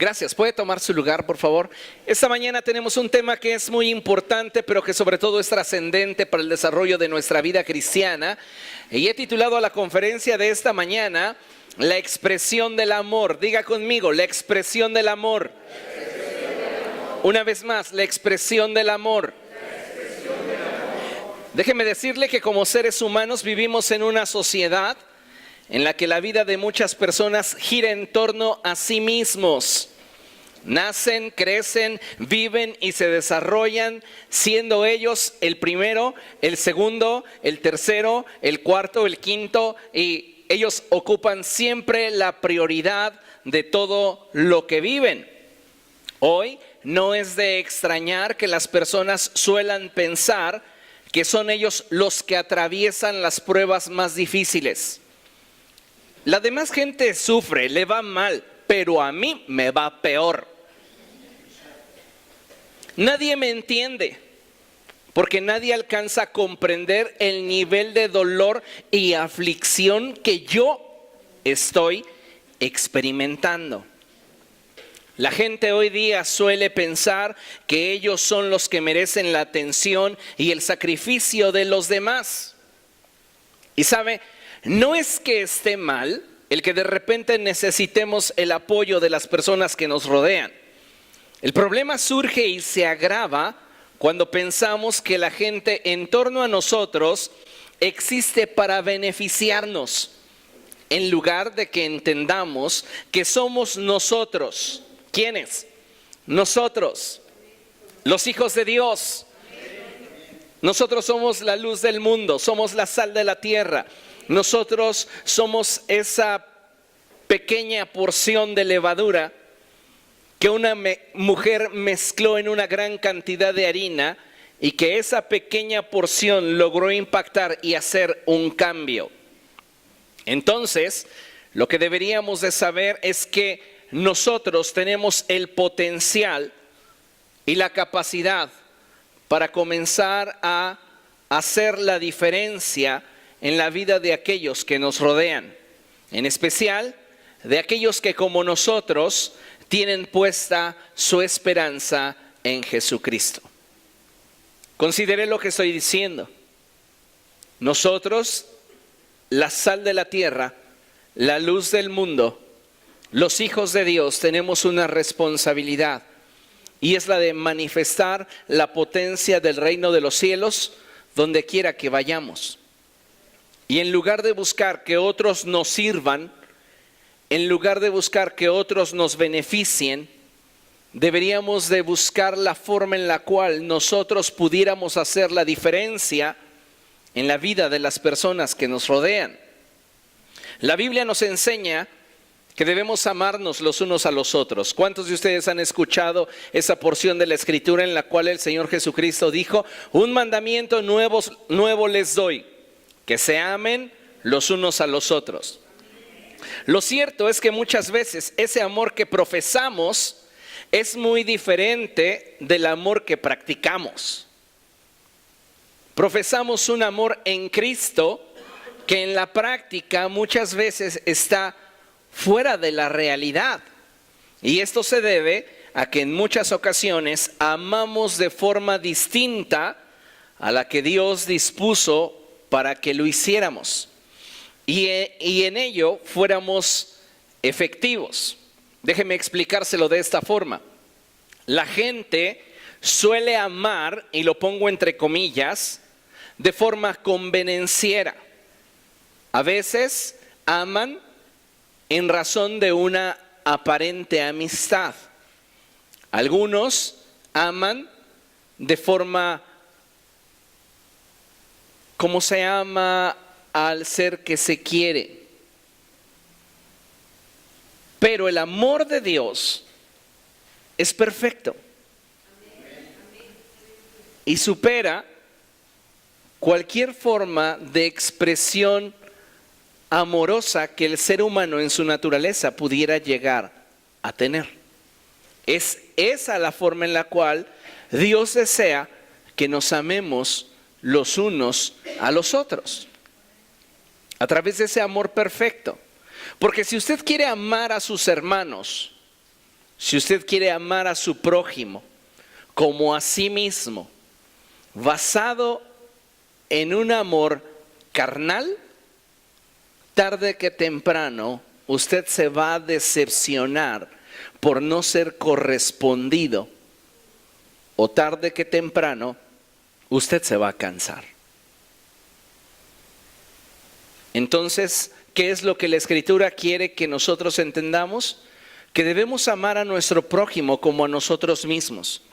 Gracias. ¿Puede tomar su lugar, por favor? Esta mañana tenemos un tema que es muy importante, pero que sobre todo es trascendente para el desarrollo de nuestra vida cristiana. Y he titulado a la conferencia de esta mañana, La expresión del amor. Diga conmigo, la expresión del amor. Una vez más, la expresión del amor. Déjeme decirle que como seres humanos vivimos en una sociedad en la que la vida de muchas personas gira en torno a sí mismos. Nacen, crecen, viven y se desarrollan siendo ellos el primero, el segundo, el tercero, el cuarto, el quinto, y ellos ocupan siempre la prioridad de todo lo que viven. Hoy no es de extrañar que las personas suelan pensar que son ellos los que atraviesan las pruebas más difíciles. La demás gente sufre, le va mal, pero a mí me va peor. Nadie me entiende, porque nadie alcanza a comprender el nivel de dolor y aflicción que yo estoy experimentando. La gente hoy día suele pensar que ellos son los que merecen la atención y el sacrificio de los demás. Y sabe, no es que esté mal el que de repente necesitemos el apoyo de las personas que nos rodean. El problema surge y se agrava cuando pensamos que la gente en torno a nosotros existe para beneficiarnos, en lugar de que entendamos que somos nosotros. ¿Quiénes? Nosotros, los hijos de Dios. Nosotros somos la luz del mundo, somos la sal de la tierra. Nosotros somos esa pequeña porción de levadura que una mujer mezcló en una gran cantidad de harina y que esa pequeña porción logró impactar y hacer un cambio. Entonces, lo que deberíamos de saber es que nosotros tenemos el potencial y la capacidad para comenzar a hacer la diferencia en la vida de aquellos que nos rodean, en especial de aquellos que como nosotros tienen puesta su esperanza en Jesucristo. Considere lo que estoy diciendo. Nosotros, la sal de la tierra, la luz del mundo, los hijos de Dios, tenemos una responsabilidad, y es la de manifestar la potencia del reino de los cielos donde quiera que vayamos. Y en lugar de buscar que otros nos sirvan, en lugar de buscar que otros nos beneficien, deberíamos de buscar la forma en la cual nosotros pudiéramos hacer la diferencia en la vida de las personas que nos rodean. La Biblia nos enseña que debemos amarnos los unos a los otros. ¿Cuántos de ustedes han escuchado esa porción de la Escritura en la cual el Señor Jesucristo dijo: un mandamiento nuevo les doy, que se amen los unos a los otros? Lo cierto es que muchas veces ese amor que profesamos es muy diferente del amor que practicamos. Profesamos un amor en Cristo que en la práctica muchas veces está fuera de la realidad. Y esto se debe a que en muchas ocasiones amamos de forma distinta a la que Dios dispuso para que lo hiciéramos. Y en ello fuéramos efectivos. Déjeme explicárselo de esta forma. La gente suele amar, y lo pongo entre comillas, de forma convenenciera. A veces aman en razón de una aparente amistad. Algunos aman de forma como se ama al ser que se quiere. Pero el amor de Dios es perfecto y supera cualquier forma de expresión amorosa que el ser humano en su naturaleza pudiera llegar a tener. Es esa la forma en la cual Dios desea que nos amemos los unos a los otros, a través de ese amor perfecto. Porque si usted quiere amar a sus hermanos, si usted quiere amar a su prójimo como a sí mismo, basado en un amor carnal, tarde que temprano usted se va a decepcionar por no ser correspondido, o tarde que temprano usted se va a cansar. Entonces, ¿qué es lo que la Escritura quiere que nosotros entendamos? Que debemos amar a nuestro prójimo como a nosotros mismos,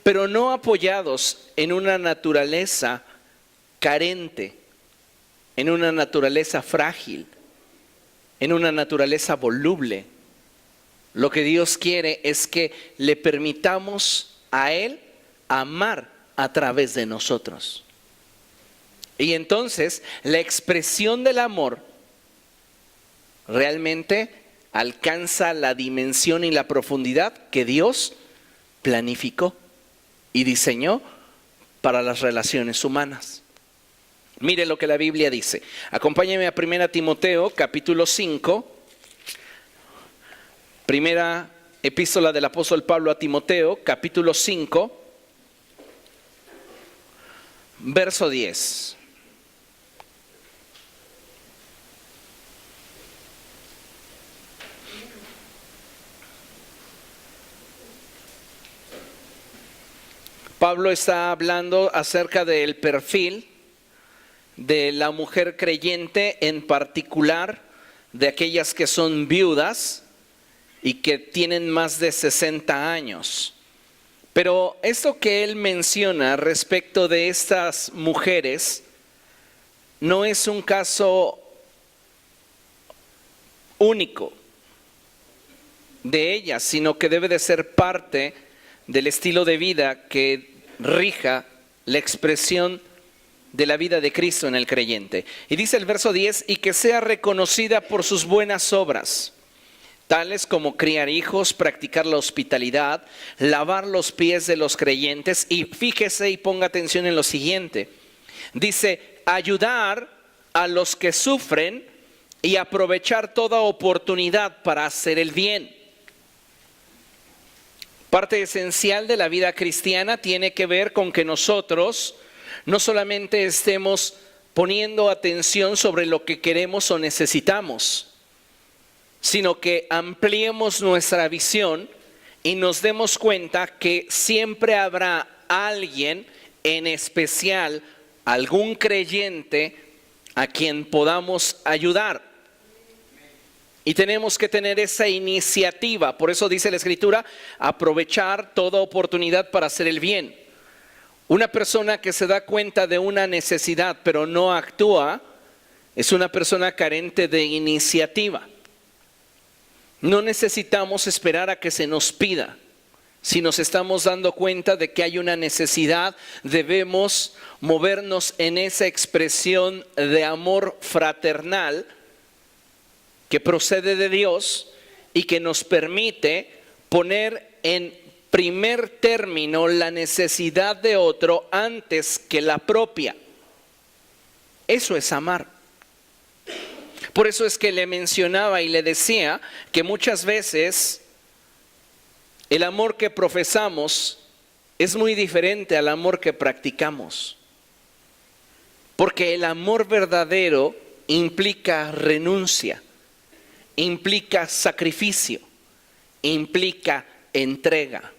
pero no apoyados en una naturaleza carente, en una naturaleza frágil, en una naturaleza voluble. Lo que Dios quiere es que le permitamos a Él amar a través de nosotros. Y entonces la expresión del amor realmente alcanza la dimensión y la profundidad que Dios planificó y diseñó para las relaciones humanas. Mire lo que la Biblia dice. Acompáñeme a 1 Timoteo, capítulo 5. Primera epístola del apóstol Pablo a Timoteo, capítulo 5, verso 10. Pablo está hablando acerca del perfil de la mujer creyente, en particular de aquellas que son viudas y que tienen más de 60 años. Pero esto que él menciona respecto de estas mujeres no es un caso único de ellas, sino que debe de ser parte del estilo de vida que rija la expresión de la vida de Cristo en el creyente. Y dice el verso 10, y que sea reconocida por sus buenas obras, tales como criar hijos, practicar la hospitalidad, lavar los pies de los creyentes, y fíjese y ponga atención en lo siguiente. Dice, ayudar a los que sufren y aprovechar toda oportunidad para hacer el bien. Parte esencial de la vida cristiana tiene que ver con que nosotros no solamente estemos poniendo atención sobre lo que queremos o necesitamos, sino que ampliemos nuestra visión y nos demos cuenta que siempre habrá alguien, en especial algún creyente, a quien podamos ayudar. Y tenemos que tener esa iniciativa. Por eso dice la Escritura, aprovechar toda oportunidad para hacer el bien. Una persona que se da cuenta de una necesidad pero no actúa, es una persona carente de iniciativa. No necesitamos esperar a que se nos pida. Si nos estamos dando cuenta de que hay una necesidad, debemos movernos en esa expresión de amor fraternal que procede de Dios y que nos permite poner en primer término la necesidad de otro antes que la propia. Eso es amar. Por eso es que le mencionaba y le decía que muchas veces el amor que profesamos es muy diferente al amor que practicamos. Porque el amor verdadero implica renuncia, implica sacrificio, implica entrega.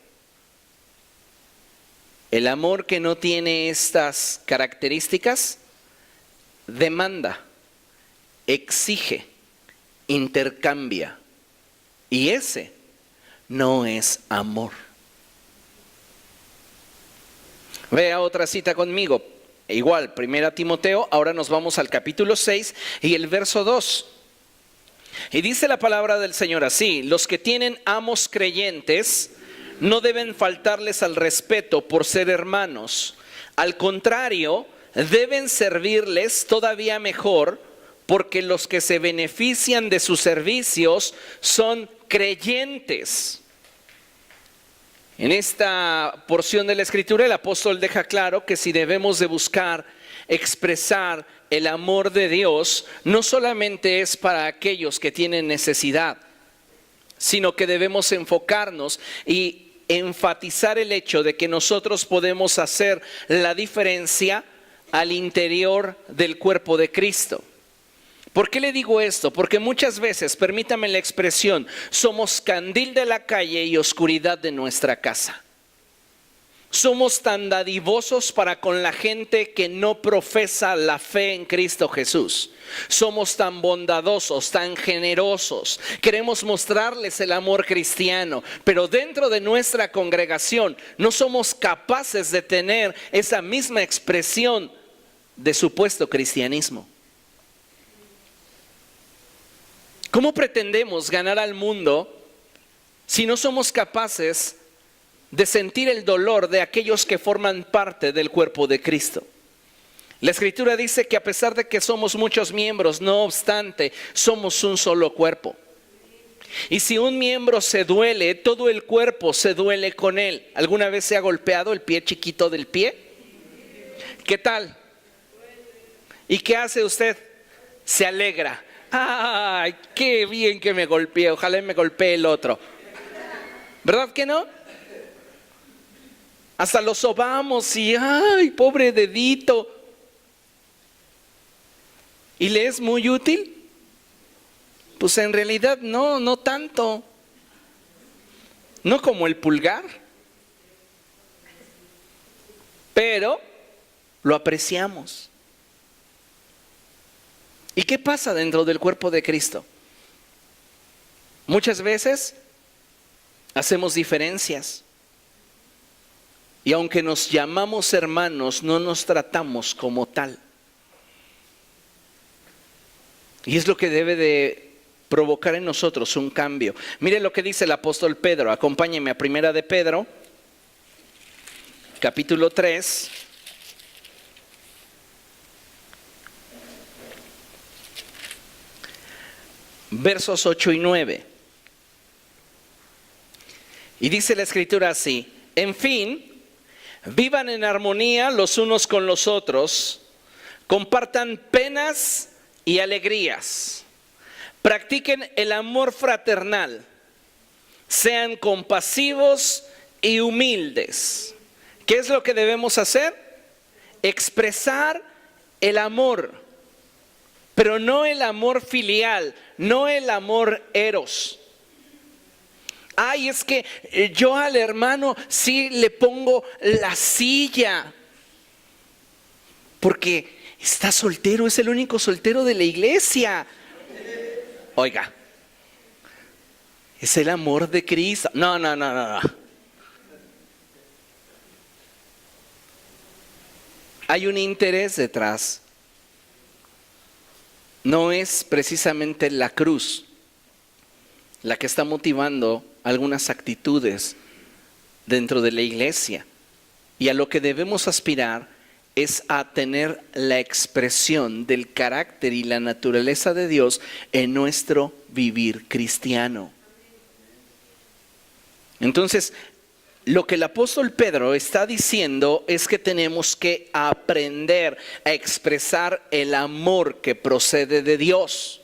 El amor que no tiene estas características demanda, exige, intercambia. Y ese no es amor. Vea otra cita conmigo. Igual, 1 Timoteo, ahora nos vamos al capítulo 6 y el verso 2. Y dice la palabra del Señor así: los que tienen amos creyentes no deben faltarles al respeto por ser hermanos. Al contrario, deben servirles todavía mejor, porque los que se benefician de sus servicios son creyentes. En esta porción de la Escritura el apóstol deja claro que si debemos de buscar expresar el amor de Dios, no solamente es para aquellos que tienen necesidad, sino que debemos enfocarnos y enfatizar el hecho de que nosotros podemos hacer la diferencia al interior del cuerpo de Cristo. ¿Por qué le digo esto? Porque muchas veces, permítame la expresión, somos candil de la calle y oscuridad de nuestra casa. Somos tan dadivosos para con la gente que no profesa la fe en Cristo Jesús. Somos tan bondadosos, tan generosos. Queremos mostrarles el amor cristiano, pero dentro de nuestra congregación no somos capaces de tener esa misma expresión de supuesto cristianismo. ¿Cómo pretendemos ganar al mundo si no somos capaces de sentir el dolor de aquellos que forman parte del cuerpo de Cristo? La Escritura dice que a pesar de que somos muchos miembros, no obstante, somos un solo cuerpo. Y si un miembro se duele, todo el cuerpo se duele con él. ¿Alguna vez se ha golpeado el pie chiquito del pie? ¿Qué tal? ¿Y qué hace usted? Se alegra. ¡Ay, qué bien que me golpeé! Ojalá me golpee el otro. ¿Verdad que no? Hasta lo sobamos y ¡ay, pobre dedito! ¿Y le es muy útil? Pues en realidad no tanto. No como el pulgar. Pero lo apreciamos. ¿Y qué pasa dentro del cuerpo de Cristo? Muchas veces hacemos diferencias. Y aunque nos llamamos hermanos, no nos tratamos como tal. Y es lo que debe de provocar en nosotros un cambio. Mire lo que dice el apóstol Pedro. Acompáñeme a Primera de Pedro, capítulo 3. Versos 8 y 9. Y dice la Escritura así: en fin, vivan en armonía los unos con los otros, compartan penas y alegrías, practiquen el amor fraternal, sean compasivos y humildes. ¿Qué es lo que debemos hacer? Expresar el amor, pero no el amor filial, no el amor eros. Ay, es que yo al hermano sí le pongo la silla, porque está soltero, es el único soltero de la iglesia. Oiga, es el amor de Cristo. No. Hay un interés detrás. No es precisamente la cruz la que está motivando algunas actitudes dentro de la iglesia. Y a lo que debemos aspirar es a tener la expresión del carácter y la naturaleza de Dios en nuestro vivir cristiano. Entonces, lo que el apóstol Pedro está diciendo es que tenemos que aprender a expresar el amor que procede de Dios.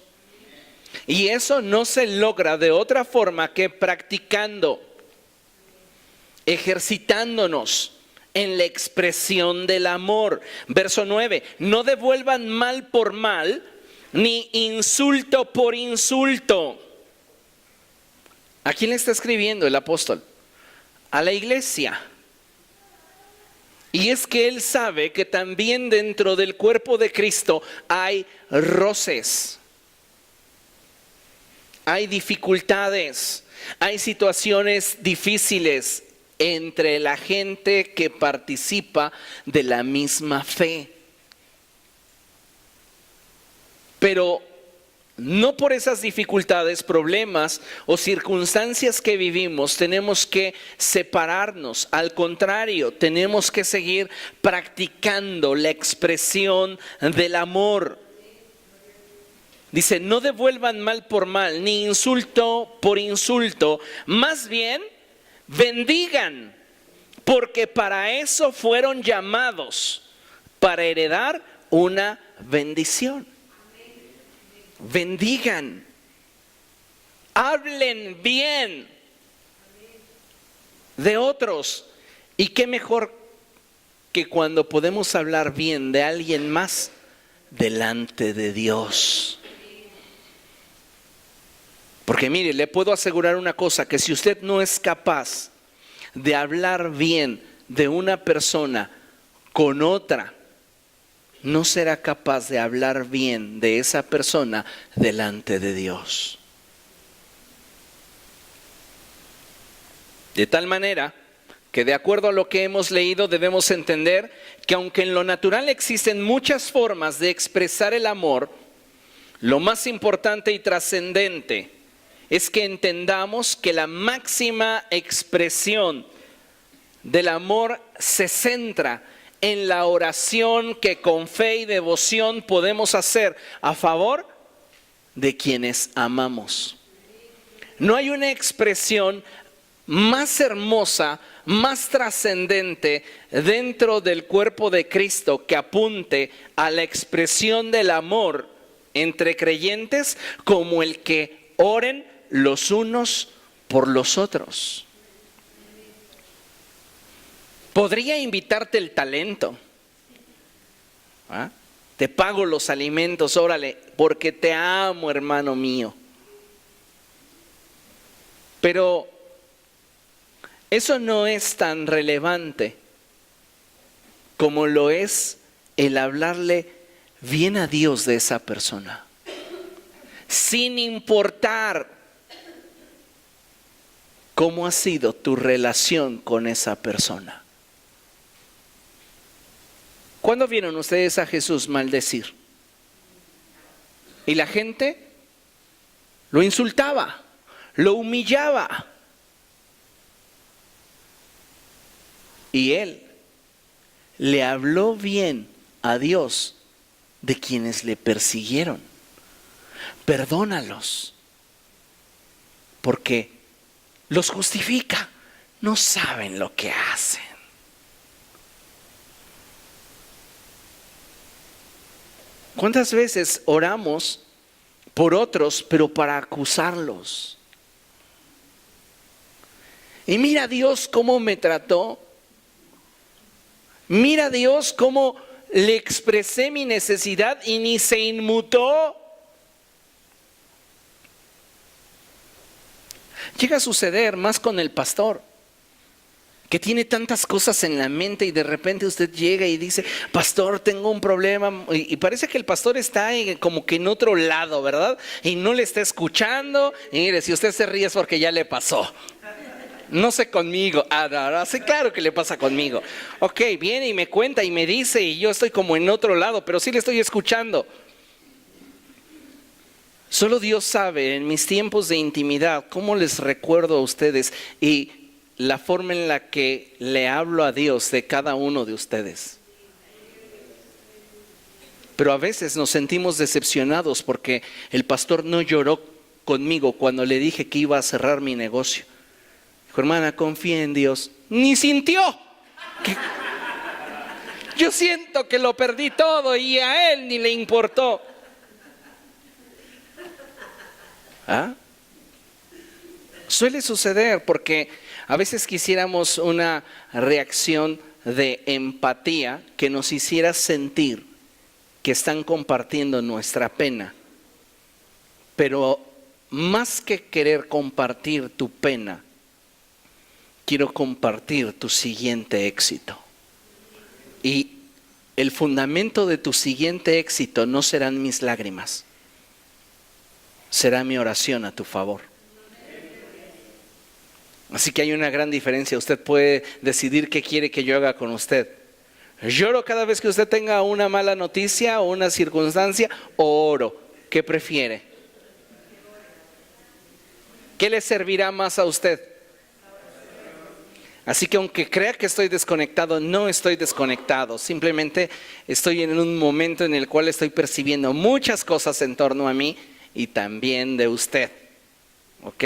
Y eso no se logra de otra forma que practicando, ejercitándonos en la expresión del amor. Verso 9, no devuelvan mal por mal, ni insulto por insulto. ¿A quién le está escribiendo el apóstol? A la iglesia. Y es que él sabe que también dentro del cuerpo de Cristo hay roces, hay dificultades, hay situaciones difíciles entre la gente que participa de la misma fe. Pero no por esas dificultades, problemas o circunstancias que vivimos tenemos que separarnos. Al contrario, tenemos que seguir practicando la expresión del amor. Dice, no devuelvan mal por mal, ni insulto por insulto. Más bien, bendigan, porque para eso fueron llamados, para heredar una bendición. Bendigan. Hablen bien de otros. Y qué mejor que cuando podemos hablar bien de alguien más delante de Dios. Porque mire, le puedo asegurar una cosa, que si usted no es capaz de hablar bien de una persona con otra, no será capaz de hablar bien de esa persona delante de Dios. De tal manera que, de acuerdo a lo que hemos leído, debemos entender que aunque en lo natural existen muchas formas de expresar el amor, lo más importante y trascendente es que entendamos que la máxima expresión del amor se centra en la oración que con fe y devoción podemos hacer a favor de quienes amamos. No hay una expresión más hermosa, más trascendente dentro del cuerpo de Cristo que apunte a la expresión del amor entre creyentes como el que oren los unos por los otros. Podría invitarte el talento. ¿Ah? Te pago los alimentos, órale, porque te amo, hermano mío. Pero eso no es tan relevante como lo es el hablarle bien a Dios de esa persona, sin importar cómo ha sido tu relación con esa persona. ¿Cuándo vieron ustedes a Jesús maldecir? Y la gente lo insultaba, lo humillaba. Y él le habló bien a Dios de quienes le persiguieron. Perdónalos, porque los justifica. No saben lo que hacen. ¿Cuántas veces oramos por otros, pero para acusarlos? Y mira Dios cómo me trató. Mira Dios cómo le expresé mi necesidad y ni se inmutó. Llega a suceder más con el pastor, que tiene tantas cosas en la mente y de repente usted llega y dice: pastor, tengo un problema, y parece que el pastor está como que en otro lado, ¿verdad? Y no le está escuchando. Y mire, si usted se ríe es porque ya le pasó. No sé conmigo. Sí, claro que le pasa conmigo. Ok, viene y me cuenta y me dice y yo estoy como en otro lado, pero sí le estoy escuchando. Solo Dios sabe en mis tiempos de intimidad cómo les recuerdo a ustedes y la forma en la que le hablo a Dios de cada uno de ustedes. Pero a veces nos sentimos decepcionados porque el pastor no lloró conmigo cuando le dije que iba a cerrar mi negocio. Dijo: hermana, confía en Dios. Ni sintió. Yo siento que lo perdí todo y a él ni le importó. ¿Ah? Suele suceder porque a veces quisiéramos una reacción de empatía que nos hiciera sentir que están compartiendo nuestra pena. Pero más que querer compartir tu pena, quiero compartir tu siguiente éxito. Y el fundamento de tu siguiente éxito no serán mis lágrimas, será mi oración a tu favor. Así que hay una gran diferencia. Usted puede decidir qué quiere que yo haga con usted. ¿Lloro cada vez que usted tenga una mala noticia o una circunstancia, o oro? ¿Qué prefiere? ¿Qué le servirá más a usted? Así que aunque crea que estoy desconectado, no estoy desconectado. Simplemente estoy en un momento en el cual estoy percibiendo muchas cosas en torno a mí y también de usted. ¿Ok?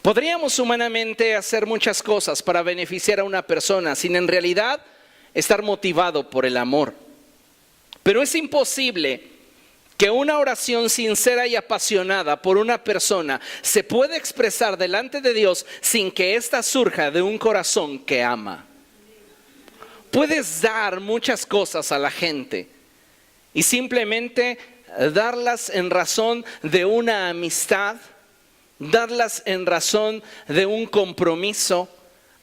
Podríamos humanamente hacer muchas cosas para beneficiar a una persona sin en realidad estar motivado por el amor. Pero es imposible que una oración sincera y apasionada por una persona se puede expresar delante de Dios sin que ésta surja de un corazón que ama. Puedes dar muchas cosas a la gente y simplemente darlas en razón de una amistad, darlas en razón de un compromiso,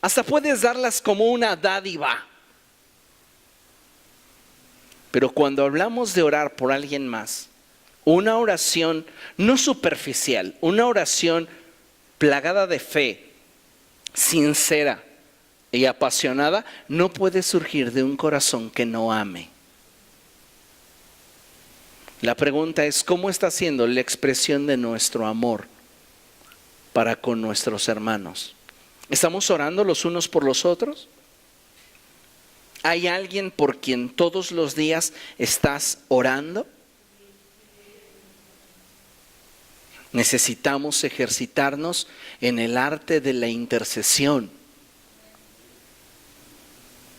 hasta puedes darlas como una dádiva. Pero cuando hablamos de orar por alguien más, una oración no superficial, una oración plagada de fe, sincera y apasionada, no puede surgir de un corazón que no ame. La pregunta es, ¿cómo está siendo la expresión de nuestro amor para con nuestros hermanos? ¿Estamos orando los unos por los otros? ¿Hay alguien por quien todos los días estás orando? Necesitamos ejercitarnos en el arte de la intercesión,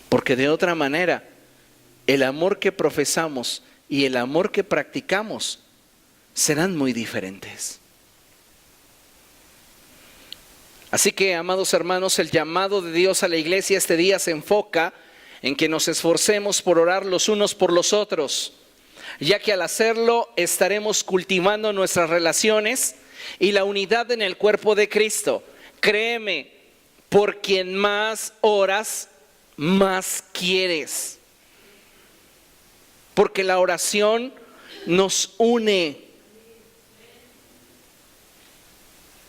porque de otra manera, el amor que profesamos y el amor que practicamos serán muy diferentes. Así que, amados hermanos, el llamado de Dios a la iglesia este día se enfoca en que nos esforcemos por orar los unos por los otros, ya que al hacerlo estaremos cultivando nuestras relaciones y la unidad en el cuerpo de Cristo. Créeme, por quien más oras, más quieres. Porque la oración nos une.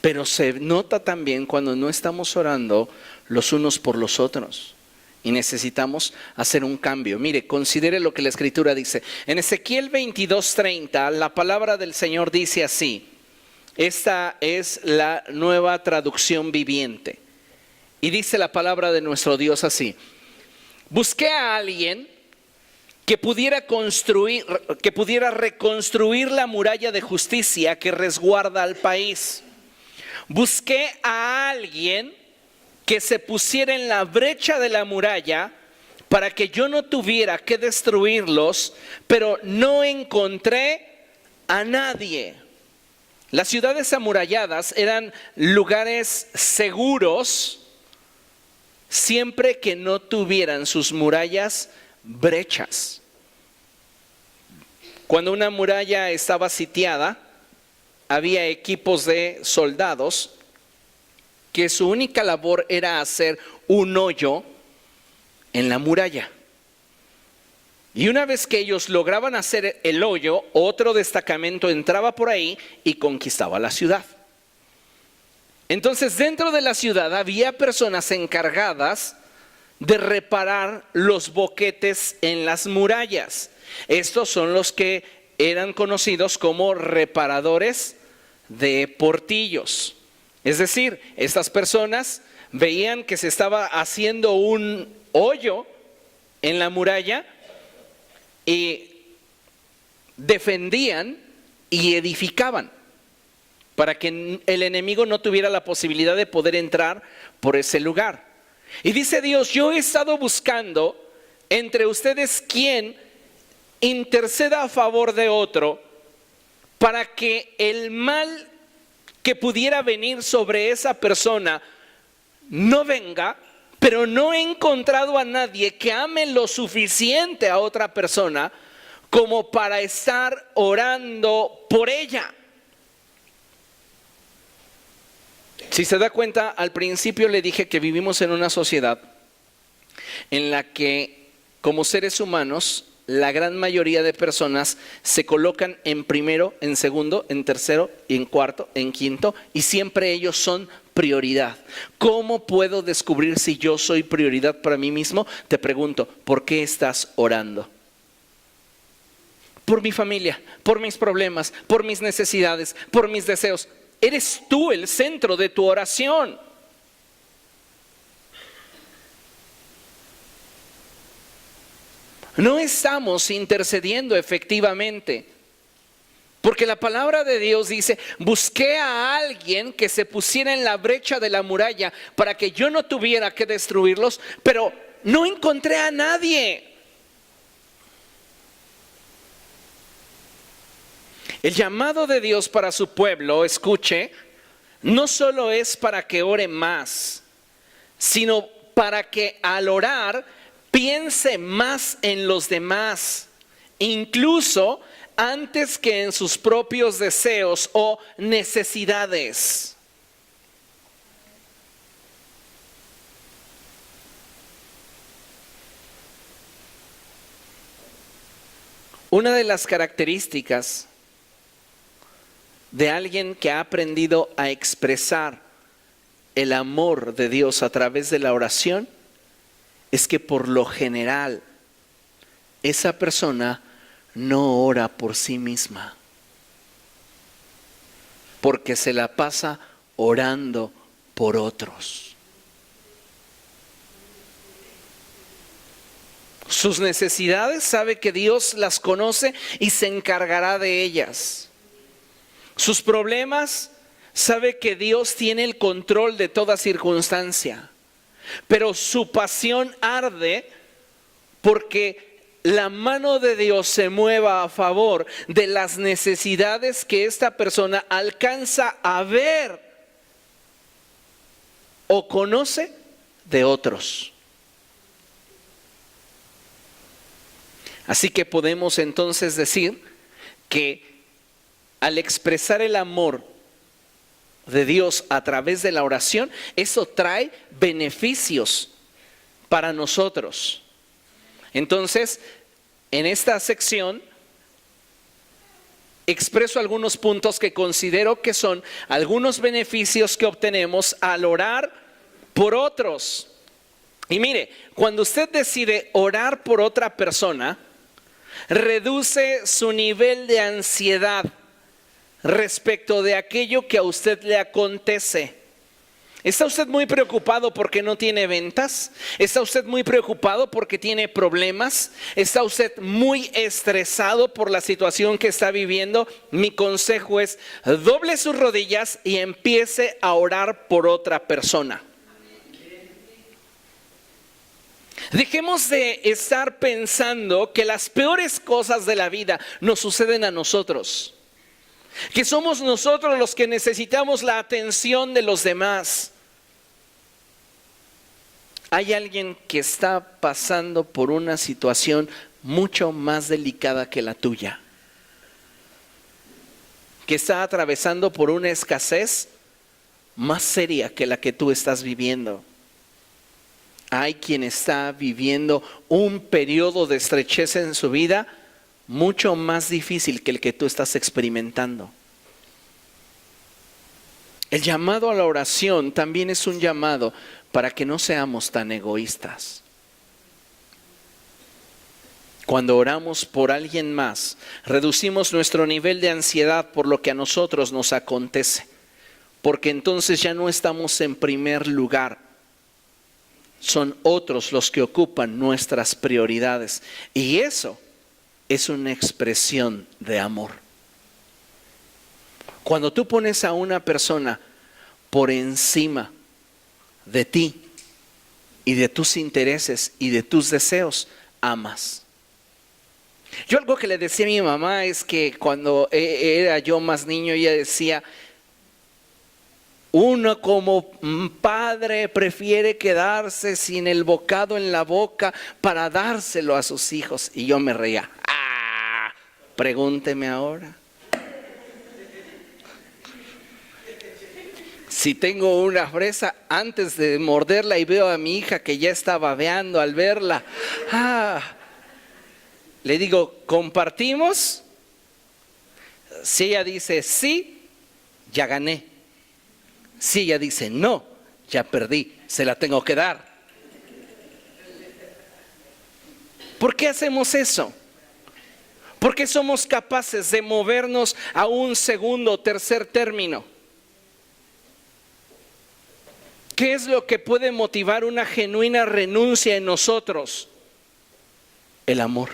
Pero se nota también cuando no estamos orando los unos por los otros. Y necesitamos hacer un cambio. Mire, considere lo que la Escritura dice. En Ezequiel 22:30, la palabra del Señor dice así. Esta es la Nueva Traducción Viviente. Y dice la palabra de nuestro Dios así. Busqué a alguien que pudiera reconstruir la muralla de justicia que resguarda al país. Busqué a alguien que se pusiera en la brecha de la muralla para que yo no tuviera que destruirlos, pero no encontré a nadie. Las ciudades amuralladas eran lugares seguros siempre que no tuvieran sus murallas brechas. Cuando una muralla estaba sitiada, había equipos de soldados que su única labor era hacer un hoyo en la muralla. Y una vez que ellos lograban hacer el hoyo, otro destacamento entraba por ahí y conquistaba la ciudad. Entonces, dentro de la ciudad había personas encargadas de reparar los boquetes en las murallas. Estos son los que eran conocidos como reparadores de portillos. Es decir, estas personas veían que se estaba haciendo un hoyo en la muralla y defendían y edificaban para que el enemigo no tuviera la posibilidad de poder entrar por ese lugar. Y dice Dios, yo he estado buscando entre ustedes quien interceda a favor de otro para que el mal que pudiera venir sobre esa persona no venga, pero no he encontrado a nadie que ame lo suficiente a otra persona como para estar orando por ella. Si se da cuenta, al principio le dije que vivimos en una sociedad en la que como seres humanos la gran mayoría de personas se colocan en primero, en segundo, en tercero, en cuarto, en quinto, y siempre ellos son prioridad. ¿Cómo puedo descubrir si yo soy prioridad para mí mismo? Te pregunto, ¿por qué estás orando? Por mi familia, por mis problemas, por mis necesidades, por mis deseos. Eres tú el centro de tu oración. No estamos intercediendo efectivamente, porque la palabra de Dios dice, busqué a alguien que se pusiera en la brecha de la muralla para que yo no tuviera que destruirlos, pero no encontré a nadie. El llamado de Dios para su pueblo, escuche, no solo es para que ore más, sino para que al orar piense más en los demás, incluso antes que en sus propios deseos o necesidades. Una de las características de alguien que ha aprendido a expresar el amor de Dios a través de la oración es que por lo general esa persona no ora por sí misma, porque se la pasa orando por otros. Sus necesidades sabe que Dios las conoce y se encargará de ellas. Sus problemas sabe que Dios tiene el control de toda circunstancia. Pero su pasión arde porque la mano de Dios se mueva a favor de las necesidades que esta persona alcanza a ver o conoce de otros. Así que podemos entonces decir que al expresar el amor de Dios a través de la oración, eso trae beneficios para nosotros. Entonces, en esta sección expreso algunos puntos que considero que son algunos beneficios que obtenemos al orar por otros. Y mire, cuando usted decide orar por otra persona, reduce su nivel de ansiedad respecto de aquello que a usted le acontece. ¿Está usted muy preocupado porque no tiene ventas? ¿Está usted muy preocupado porque tiene problemas? ¿Está usted muy estresado por la situación que está viviendo? Mi consejo es: doble sus rodillas y empiece a orar por otra persona. Dejemos de estar pensando que las peores cosas de la vida nos suceden a nosotros, que somos nosotros los que necesitamos la atención de los demás. Hay alguien que está pasando por una situación mucho más delicada que la tuya, que está atravesando por una escasez más seria que la que tú estás viviendo. Hay quien está viviendo un periodo de estrechez en su vida mucho más difícil que el que tú estás experimentando. El llamado a la oración también es un llamado para que no seamos tan egoístas. Cuando oramos por alguien más, reducimos nuestro nivel de ansiedad por lo que a nosotros nos acontece, porque entonces ya no estamos en primer lugar. Son otros los que ocupan nuestras prioridades, y eso es una expresión de amor. Cuando tú pones a una persona por encima de ti y de tus intereses y de tus deseos, amas. Yo algo que le decía a mi mamá es que cuando era yo más niño, ella decía: uno como padre prefiere quedarse sin el bocado en la boca para dárselo a sus hijos. Y yo me reía. Pregúnteme ahora. Si tengo una fresa, antes de morderla y veo a mi hija que ya está babeando al verla, le digo: ¿compartimos? Si ella dice sí, ya gané. Si ella dice no, ya perdí, se la tengo que dar. ¿Por qué hacemos eso? ¿Por qué somos capaces de movernos a un segundo o tercer término? ¿Qué es lo que puede motivar una genuina renuncia en nosotros? El amor.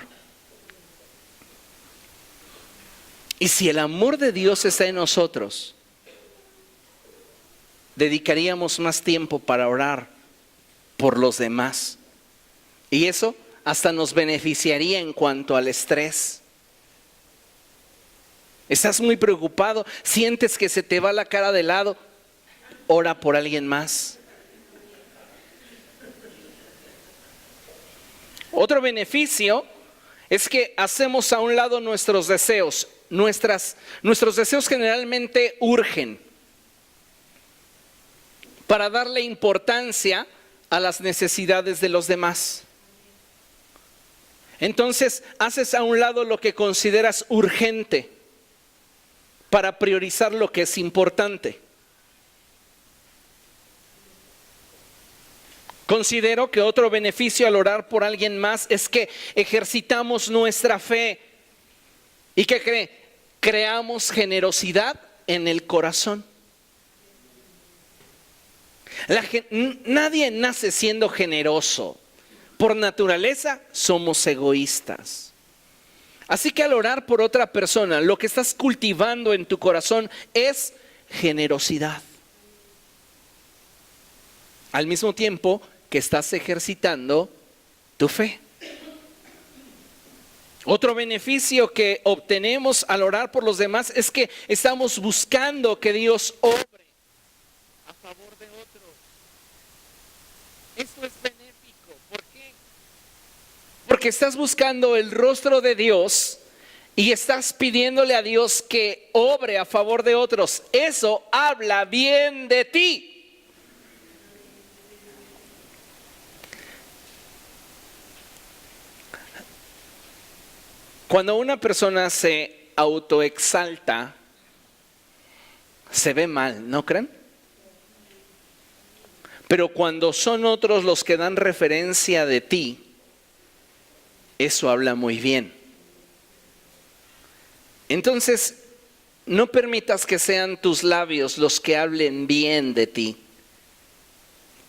Y si el amor de Dios está en nosotros, dedicaríamos más tiempo para orar por los demás. Y eso hasta nos beneficiaría en cuanto al estrés. Estás muy preocupado, sientes que se te va la cara de lado, ora por alguien más. Otro beneficio es que hacemos a un lado nuestros deseos. Nuestros deseos generalmente urgen para darle importancia a las necesidades de los demás. Entonces, haces a un lado lo que consideras urgente para priorizar lo que es importante. Considero que otro beneficio al orar por alguien más es que ejercitamos nuestra fe. ¿Y qué cree? Creamos generosidad en el corazón. Nadie nace siendo generoso. Por naturaleza somos egoístas. Así que al orar por otra persona, lo que estás cultivando en tu corazón es generosidad. Al mismo tiempo que estás ejercitando tu fe. Otro beneficio que obtenemos al orar por los demás es que estamos buscando que Dios obre a favor de otros. Esto es benéfico. ¿Por qué? Porque estás buscando el rostro de Dios y estás pidiéndole a Dios que obre a favor de otros. Eso habla bien de ti. Cuando una persona se autoexalta, se ve mal, ¿no creen? Pero cuando son otros los que dan referencia de ti, eso habla muy bien. Entonces, no permitas que sean tus labios los que hablen bien de ti,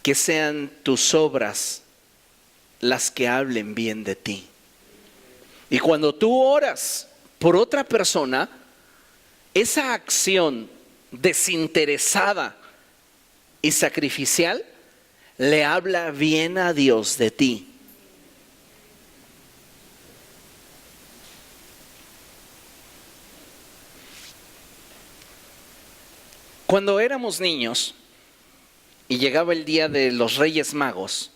que sean tus obras las que hablen bien de ti. Y cuando tú oras por otra persona, esa acción desinteresada y sacrificial le habla bien a Dios de ti. Cuando éramos niños y llegaba el día de los Reyes Magos,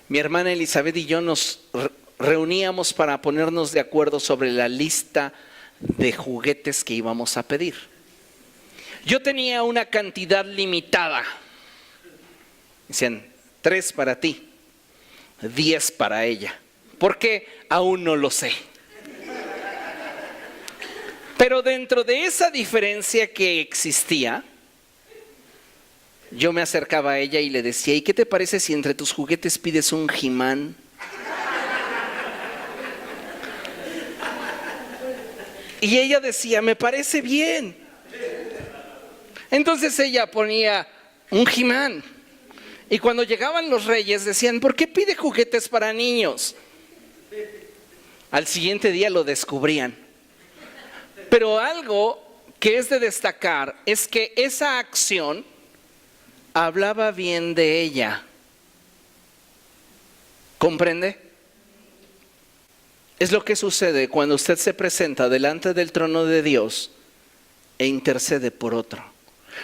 mi hermana Elizabeth y yo nos reuníamos para ponernos de acuerdo sobre la lista de juguetes que íbamos a pedir. Yo tenía una cantidad limitada. Decían, 3 para ti, 10 para ella. ¿Por qué? Aún no lo sé. Pero dentro de esa diferencia que existía, yo me acercaba a ella y le decía, ¿y qué te parece si entre tus juguetes pides un He-Man? Y ella decía, me parece bien. Entonces ella ponía un He-Man. Y cuando llegaban los reyes decían, ¿por qué pide juguetes para niños? Al siguiente día lo descubrían. Pero algo que es de destacar es que esa acción hablaba bien de ella. ¿Comprende? Es lo que sucede cuando usted se presenta delante del trono de Dios e intercede por otro.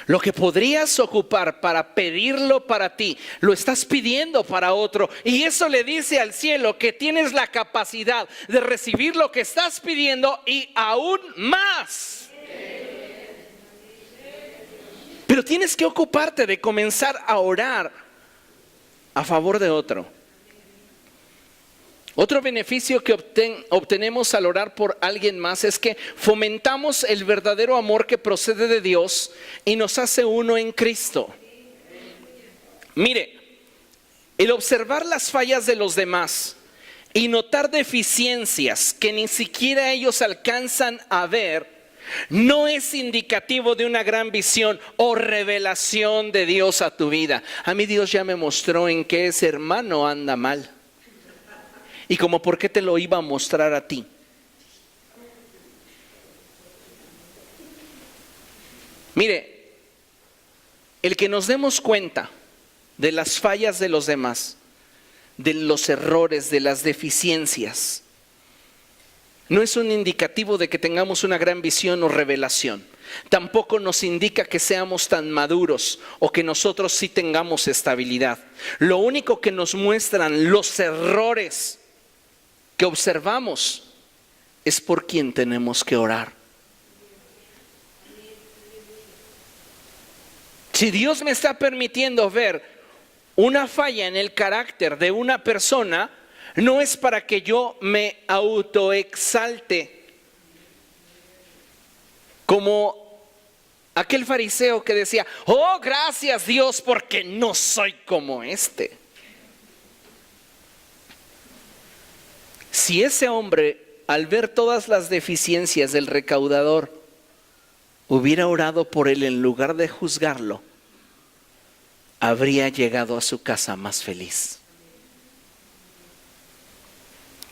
Lo que podrías ocupar para pedirlo para ti, lo estás pidiendo para otro. Y eso le dice al cielo que tienes la capacidad de recibir lo que estás pidiendo y aún más. Pero tienes que ocuparte de comenzar a orar a favor de otro. Otro beneficio que obtenemos al orar por alguien más es que fomentamos el verdadero amor que procede de Dios y nos hace uno en Cristo. Mire, el observar las fallas de los demás y notar deficiencias que ni siquiera ellos alcanzan a ver, no es indicativo de una gran visión o revelación de Dios a tu vida. A mí Dios ya me mostró en qué ese hermano anda mal. Y como por qué te lo iba a mostrar a ti. Mire, el que nos demos cuenta de las fallas de los demás, de los errores, de las deficiencias, no es un indicativo de que tengamos una gran visión o revelación. Tampoco nos indica que seamos tan maduros o que nosotros sí tengamos estabilidad. Lo único que nos muestran los errores que observamos es por quién tenemos que orar. Si Dios me está permitiendo ver una falla en el carácter de una persona, no es para que yo me autoexalte como aquel fariseo que decía: oh, gracias Dios porque no soy como este. Si ese hombre, al ver todas las deficiencias del recaudador, hubiera orado por él en lugar de juzgarlo, habría llegado a su casa más feliz.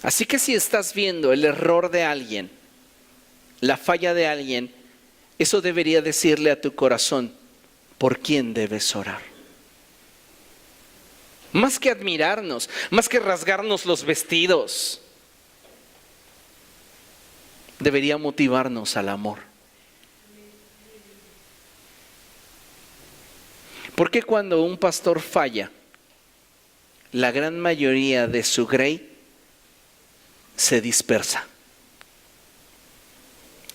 Así que si estás viendo el error de alguien, la falla de alguien, eso debería decirle a tu corazón por quién debes orar. Más que admirarnos, más que rasgarnos los vestidos, debería motivarnos al amor. ¿Por qué cuando un pastor falla, la gran mayoría de su grey se dispersa?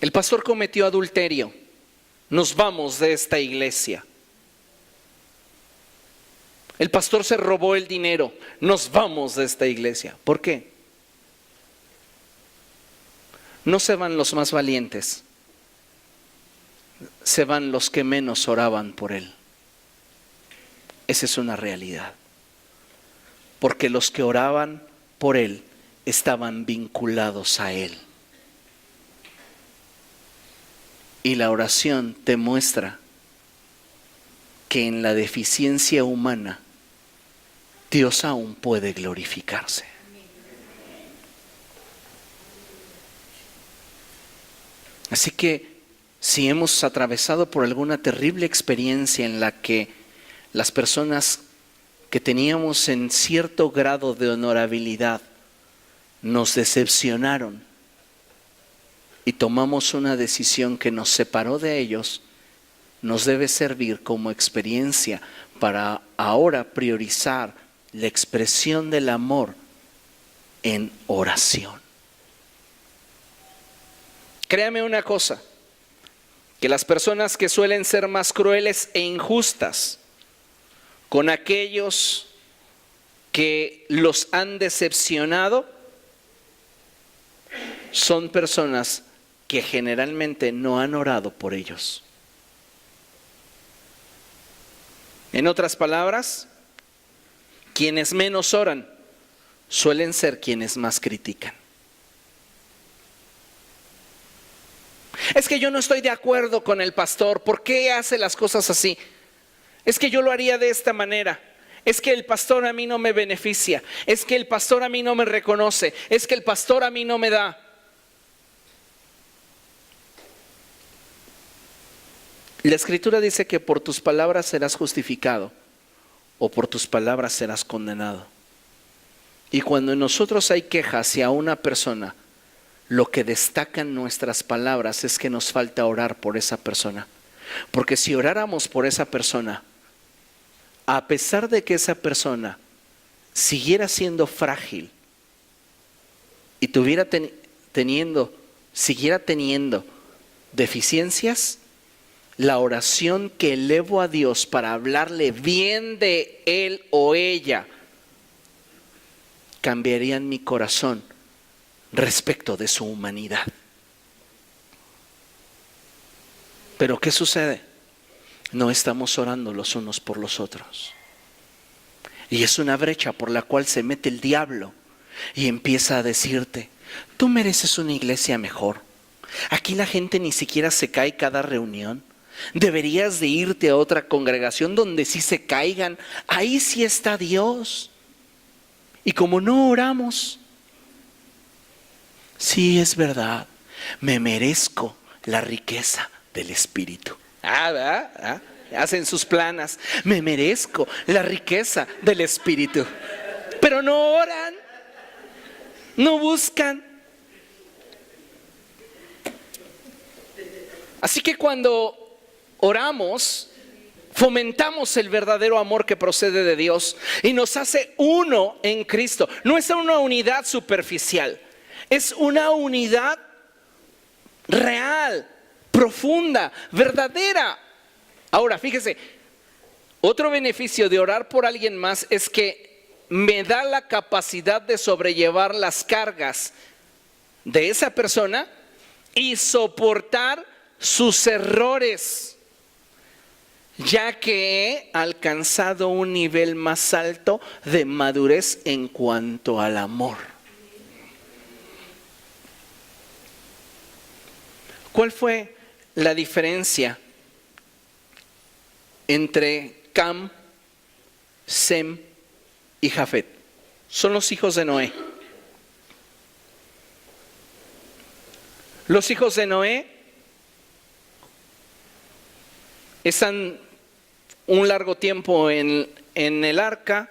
El pastor cometió adulterio, nos vamos de esta iglesia. El pastor se robó el dinero, nos vamos de esta iglesia. ¿Por qué? No se van los más valientes, se van los que menos oraban por él. Esa es una realidad. Porque los que oraban por él estaban vinculados a él. Y la oración te muestra que en la deficiencia humana Dios aún puede glorificarse. Así que si hemos atravesado por alguna terrible experiencia en la que las personas que teníamos en cierto grado de honorabilidad nos decepcionaron y tomamos una decisión que nos separó de ellos, nos debe servir como experiencia para ahora priorizar la expresión del amor en oración. Créame una cosa, que las personas que suelen ser más crueles e injustas con aquellos que los han decepcionado son personas que generalmente no han orado por ellos. En otras palabras, quienes menos oran suelen ser quienes más critican. Es que yo no estoy de acuerdo con el pastor. ¿Por qué hace las cosas así? Es que yo lo haría de esta manera. Es que el pastor a mí no me beneficia. Es que el pastor a mí no me reconoce. Es que el pastor a mí no me da. La Escritura dice que por tus palabras serás justificado o por tus palabras serás condenado. Y cuando en nosotros hay queja hacia una persona, lo que destacan nuestras palabras es que nos falta orar por esa persona. Porque si oráramos por esa persona, a pesar de que esa persona siguiera siendo frágil y siguiera teniendo deficiencias, la oración que elevo a Dios para hablarle bien de él o ella cambiaría en mi corazón respecto de su humanidad. Pero ¿qué sucede? No estamos orando los unos por los otros. Y es una brecha por la cual se mete el diablo y empieza a decirte: tú mereces una iglesia mejor. Aquí la gente ni siquiera se cae cada reunión. Deberías de irte a otra congregación donde sí se caigan. Ahí sí está Dios. Y como no oramos, sí, es verdad, me merezco la riqueza del Espíritu. ¿Verdad? Hacen sus planas. Me merezco la riqueza del Espíritu. Pero no oran, no buscan. Así que cuando oramos, fomentamos el verdadero amor que procede de Dios y nos hace uno en Cristo. No es una unidad superficial, es una unidad real, profunda, verdadera. Ahora, fíjese, otro beneficio de orar por alguien más es que me da la capacidad de sobrellevar las cargas de esa persona y soportar sus errores, ya que he alcanzado un nivel más alto de madurez en cuanto al amor. ¿Cuál fue la diferencia entre Cam, Sem y Jafet? Son los hijos de Noé. Los hijos de Noé están un largo tiempo en el arca.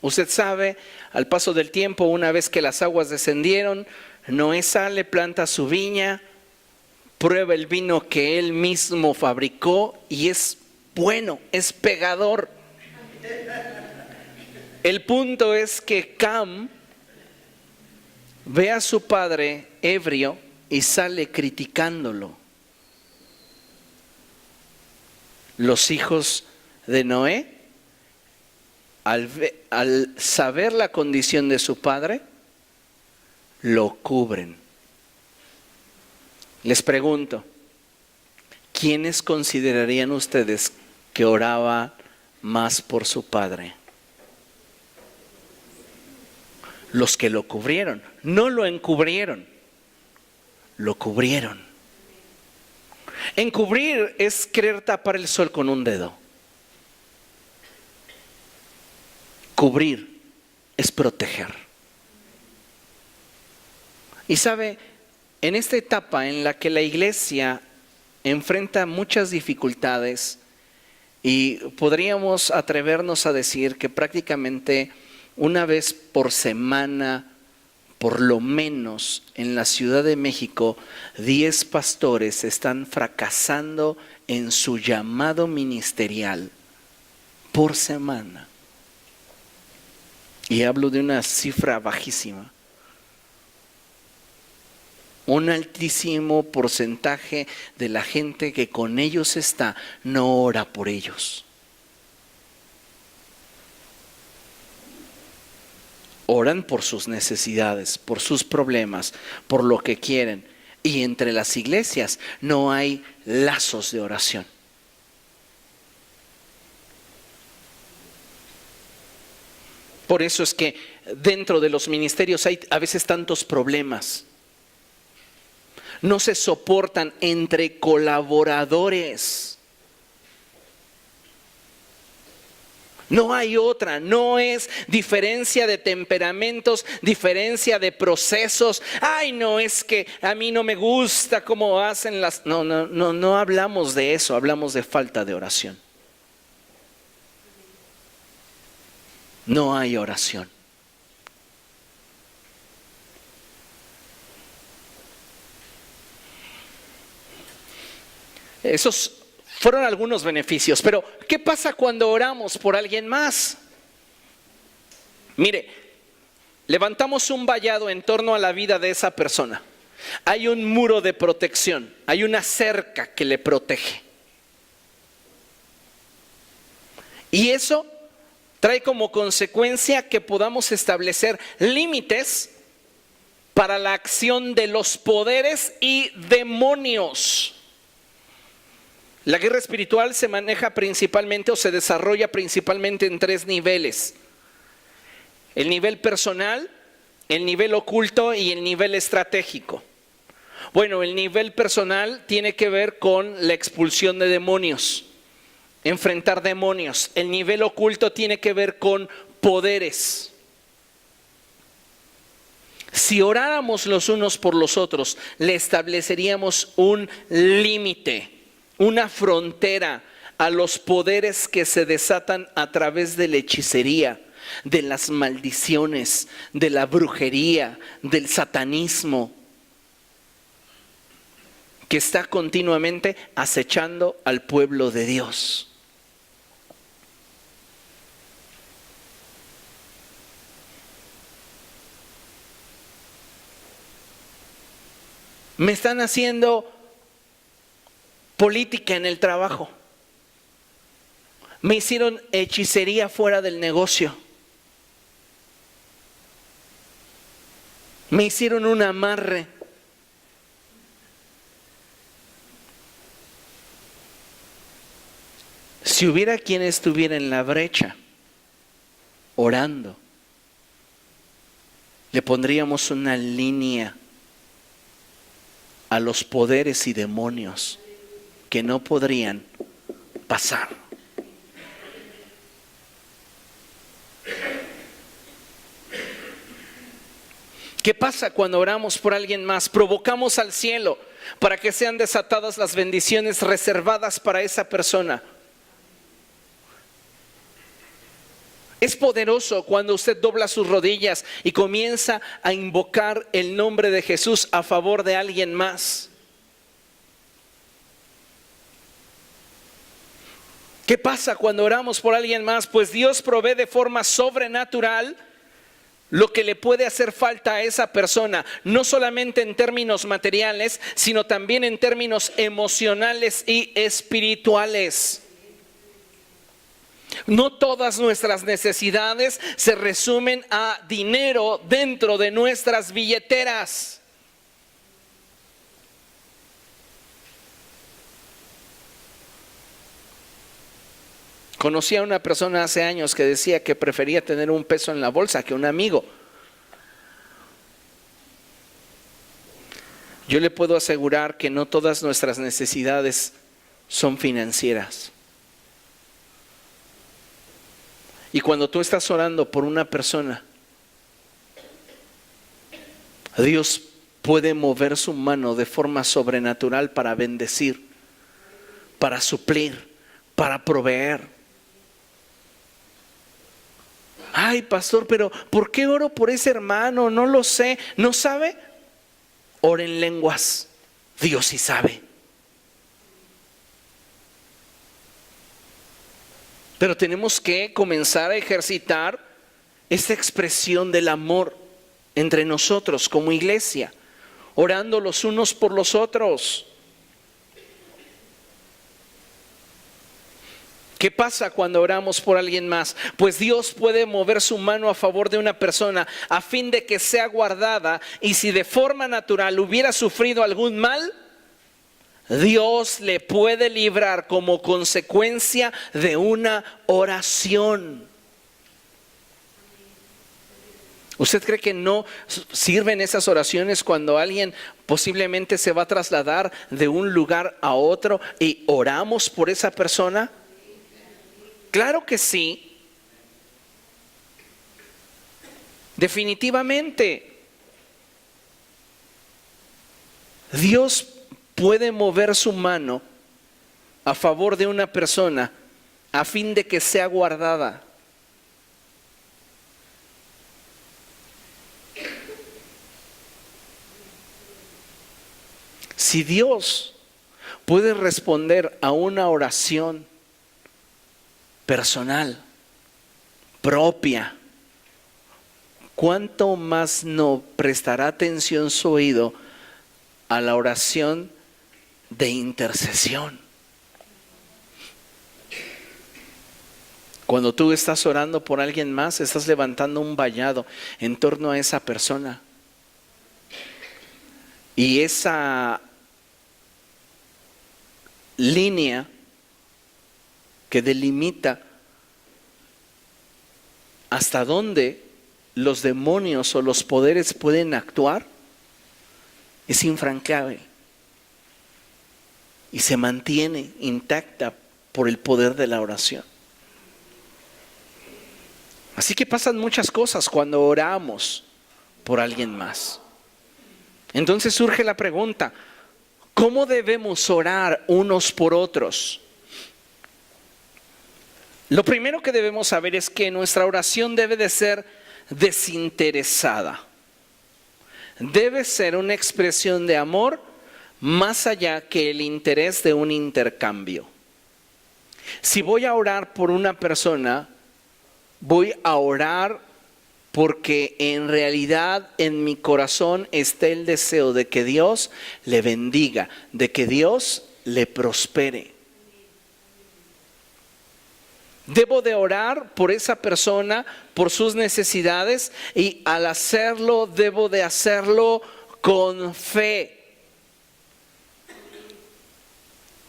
Usted sabe, al paso del tiempo, una vez que las aguas descendieron, Noé sale, planta su viña, prueba el vino que él mismo fabricó y es bueno, es pegador. El punto es que Cam ve a su padre ebrio y sale criticándolo. Los hijos de Noé, al saber la condición de su padre, lo cubren. Les pregunto, ¿quiénes considerarían ustedes que oraba más por su padre? Los que lo cubrieron, no lo encubrieron, lo cubrieron. Encubrir es querer tapar el sol con un dedo. Cubrir es proteger. Y sabe, en esta etapa en la que la iglesia enfrenta muchas dificultades y podríamos atrevernos a decir que prácticamente una vez por semana, por lo menos en la Ciudad de México, 10 pastores están fracasando en su llamado ministerial por semana. Y hablo de una cifra bajísima. Un altísimo porcentaje de la gente que con ellos está no ora por ellos. Oran por sus necesidades, por sus problemas, por lo que quieren. Y entre las iglesias no hay lazos de oración. Por eso es que dentro de los ministerios hay a veces tantos problemas. No se soportan entre colaboradores. No hay otra, no es diferencia de temperamentos, diferencia de procesos. Ay, no, es que a mí no me gusta cómo hacen las... No hablamos de eso, hablamos de falta de oración. No hay oración. Esos fueron algunos beneficios, pero ¿qué pasa cuando oramos por alguien más? Mire, levantamos un vallado en torno a la vida de esa persona. Hay un muro de protección, hay una cerca que le protege. Y eso trae como consecuencia que podamos establecer límites para la acción de los poderes y demonios. La guerra espiritual se maneja principalmente o se desarrolla principalmente en 3 niveles. El nivel personal, el nivel oculto y el nivel estratégico. Bueno, el nivel personal tiene que ver con la expulsión de demonios, enfrentar demonios. El nivel oculto tiene que ver con poderes. Si oráramos los unos por los otros, le estableceríamos un límite, una frontera a los poderes que se desatan a través de la hechicería, de las maldiciones, de la brujería, del satanismo. que está continuamente acechando al pueblo de Dios. Me están haciendo política en el trabajo. Me hicieron hechicería fuera del negocio. Me hicieron un amarre. Si hubiera quien estuviera en la brecha, orando, le pondríamos una línea a los poderes y demonios que no podrían pasar. ¿Qué pasa cuando oramos por alguien más? Provocamos al cielo para que sean desatadas las bendiciones reservadas para esa persona. Es poderoso cuando usted dobla sus rodillas y comienza a invocar el nombre de Jesús a favor de alguien más. ¿Qué pasa cuando oramos por alguien más? Pues Dios provee de forma sobrenatural lo que le puede hacer falta a esa persona, no solamente en términos materiales, sino también en términos emocionales y espirituales. No todas nuestras necesidades se resumen a dinero dentro de nuestras billeteras. Conocí a una persona hace años que decía que prefería tener un peso en la bolsa que un amigo. Yo le puedo asegurar que no todas nuestras necesidades son financieras. Y cuando tú estás orando por una persona, Dios puede mover su mano de forma sobrenatural para bendecir, para suplir, para proveer. Ay, pastor, pero ¿por qué oro por ese hermano? No lo sé. ¿No sabe? Ora en lenguas. Dios sí sabe. Pero tenemos que comenzar a ejercitar esta expresión del amor entre nosotros como iglesia, orando los unos por los otros. ¿Qué pasa cuando oramos por alguien más? Pues Dios puede mover su mano a favor de una persona a fin de que sea guardada, y si de forma natural hubiera sufrido algún mal, Dios le puede librar como consecuencia de una oración. ¿Usted cree que no sirven esas oraciones cuando alguien posiblemente se va a trasladar de un lugar a otro y oramos por esa persona? Claro que sí. Definitivamente. Dios puede mover su mano a favor de una persona a fin de que sea guardada. Si Dios puede responder a una oración personal, propia, ¿cuánto más no prestará atención su oído a la oración de intercesión? Cuando tú estás orando por alguien más, estás levantando un vallado en torno a esa persona. Y esa línea que delimita hasta dónde los demonios o los poderes pueden actuar es infranqueable y se mantiene intacta por el poder de la oración. Así que pasan muchas cosas cuando oramos por alguien más. Entonces surge la pregunta: ¿cómo debemos orar unos por otros? Lo primero que debemos saber es que nuestra oración debe de ser desinteresada. Debe ser una expresión de amor más allá que el interés de un intercambio. Si voy a orar por una persona, voy a orar porque en realidad en mi corazón está el deseo de que Dios le bendiga, de que Dios le prospere. Debo de orar por esa persona, por sus necesidades, y al hacerlo debo de hacerlo con fe.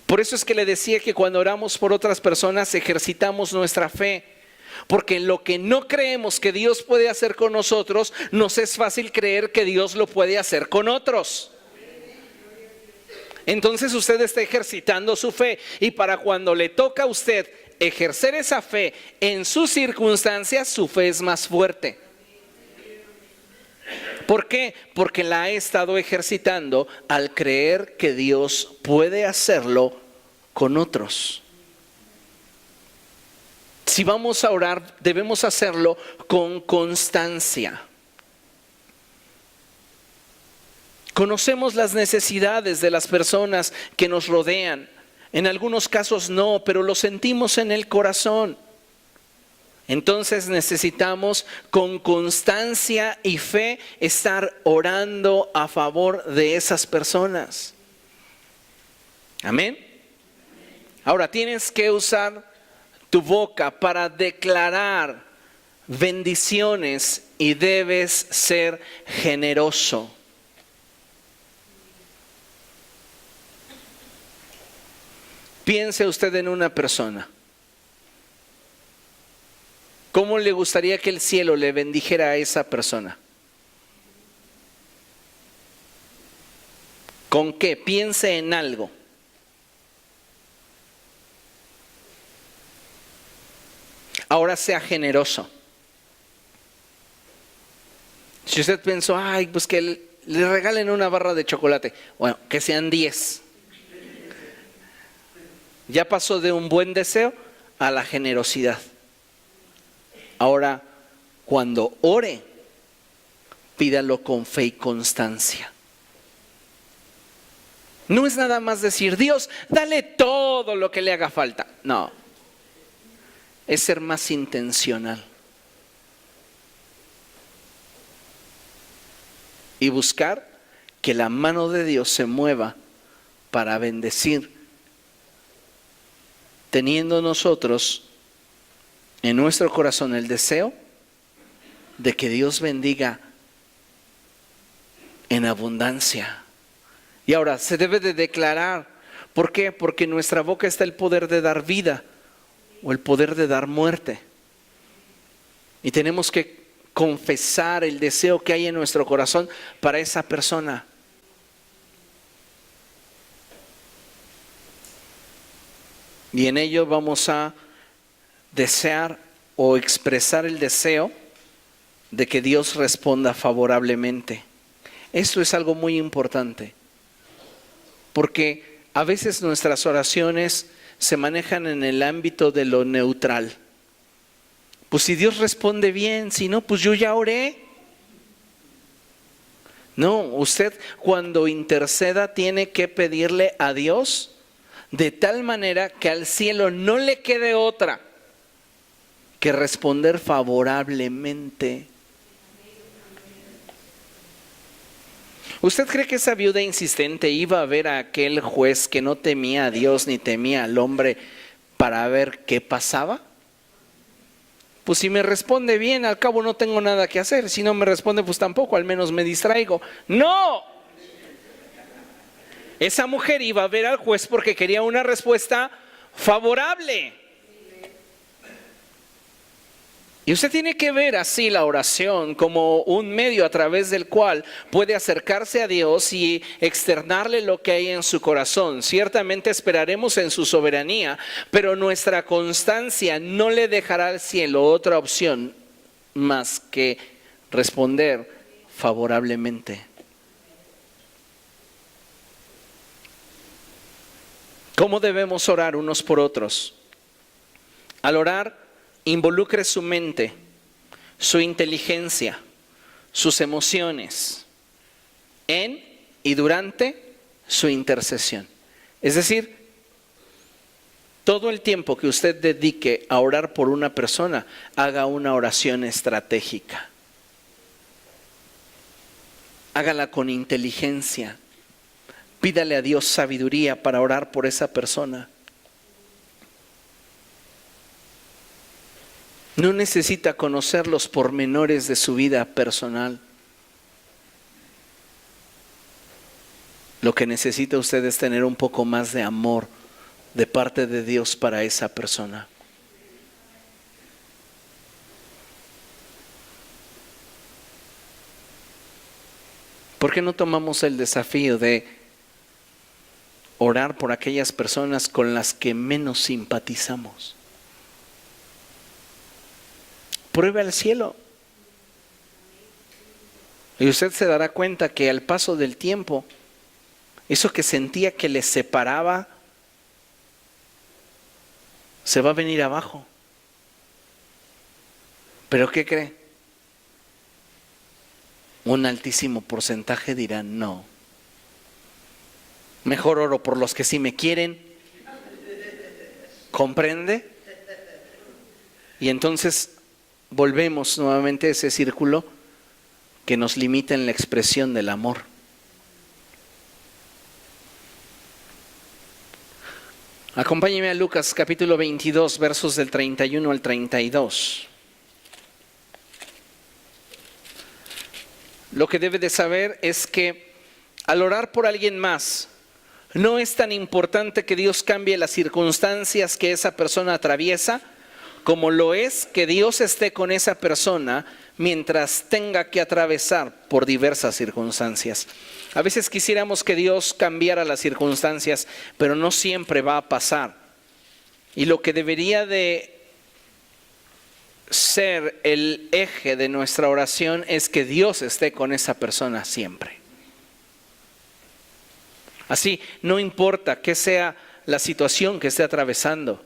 Por eso es que le decía que cuando oramos por otras personas ejercitamos nuestra fe. Porque en lo que no creemos que Dios puede hacer con nosotros, nos es fácil creer que Dios lo puede hacer con otros. Entonces usted está ejercitando su fe, y para cuando le toca a usted ejercer esa fe en sus circunstancias, su fe es más fuerte. ¿Por qué? Porque la ha estado ejercitando al creer que Dios puede hacerlo con otros. Si vamos a orar, debemos hacerlo con constancia. Conocemos las necesidades de las personas que nos rodean. En algunos casos no, pero lo sentimos en el corazón. Entonces necesitamos con constancia y fe estar orando a favor de esas personas. Amén. Ahora tienes que usar tu boca para declarar bendiciones y debes ser generoso. Piense usted en una persona. ¿Cómo le gustaría que el cielo le bendijera a esa persona? ¿Con qué? Piense en algo. Ahora sea generoso. Si usted pensó, ay, pues que le regalen una barra de chocolate. Bueno, que sean 10. Ya pasó de un buen deseo a la generosidad. Ahora, cuando ore, pídalo con fe y constancia. No es nada más decir, Dios, dale todo lo que le haga falta. No, es ser más intencional. Y buscar que la mano de Dios se mueva para bendecir, teniendo nosotros en nuestro corazón el deseo de que Dios bendiga en abundancia. Y ahora se debe de declarar. ¿Por qué? Porque en nuestra boca está el poder de dar vida o el poder de dar muerte. Y tenemos que confesar el deseo que hay en nuestro corazón para esa persona. Y en ello vamos a desear o expresar el deseo de que Dios responda favorablemente. Esto es algo muy importante, porque a veces nuestras oraciones se manejan en el ámbito de lo neutral. Pues si Dios responde bien, si no, pues yo ya oré. No, usted cuando interceda tiene que pedirle a Dios de tal manera que al cielo no le quede otra que responder favorablemente. ¿Usted cree que esa viuda insistente iba a ver a aquel juez que no temía a Dios ni temía al hombre para ver qué pasaba? Pues si me responde bien, al cabo no tengo nada que hacer. Si no me responde, pues tampoco, al menos me distraigo. ¡No! Esa mujer iba a ver al juez porque quería una respuesta favorable. Y usted tiene que ver así la oración como un medio a través del cual puede acercarse a Dios y externarle lo que hay en su corazón. Ciertamente esperaremos en su soberanía, pero nuestra constancia no le dejará al cielo otra opción más que responder favorablemente. ¿Cómo debemos orar unos por otros? Al orar, involucre su mente, su inteligencia, sus emociones en y durante su intercesión. Es decir, todo el tiempo que usted dedique a orar por una persona, haga una oración estratégica. Hágala con inteligencia. Pídale a Dios sabiduría para orar por esa persona. No necesita conocer los pormenores de su vida personal. Lo que necesita usted es tener un poco más de amor de parte de Dios para esa persona. ¿Por qué no tomamos el desafío de orar por aquellas personas con las que menos simpatizamos? Pruebe al cielo. Y usted se dará cuenta que al paso del tiempo, eso que sentía que le separaba, se va a venir abajo. ¿Pero qué cree? Un altísimo porcentaje dirá no. Mejor oro por los que sí me quieren. ¿Comprende? Y entonces volvemos nuevamente a ese círculo que nos limita en la expresión del amor. Acompáñeme a Lucas capítulo 22, versos del 31 al 32. Lo que debe de saber es que al orar por alguien más, no es tan importante que Dios cambie las circunstancias que esa persona atraviesa, como lo es que Dios esté con esa persona mientras tenga que atravesar por diversas circunstancias. A veces quisiéramos que Dios cambiara las circunstancias, pero no siempre va a pasar. Y lo que debería de ser el eje de nuestra oración es que Dios esté con esa persona siempre. Así, no importa qué sea la situación que esté atravesando,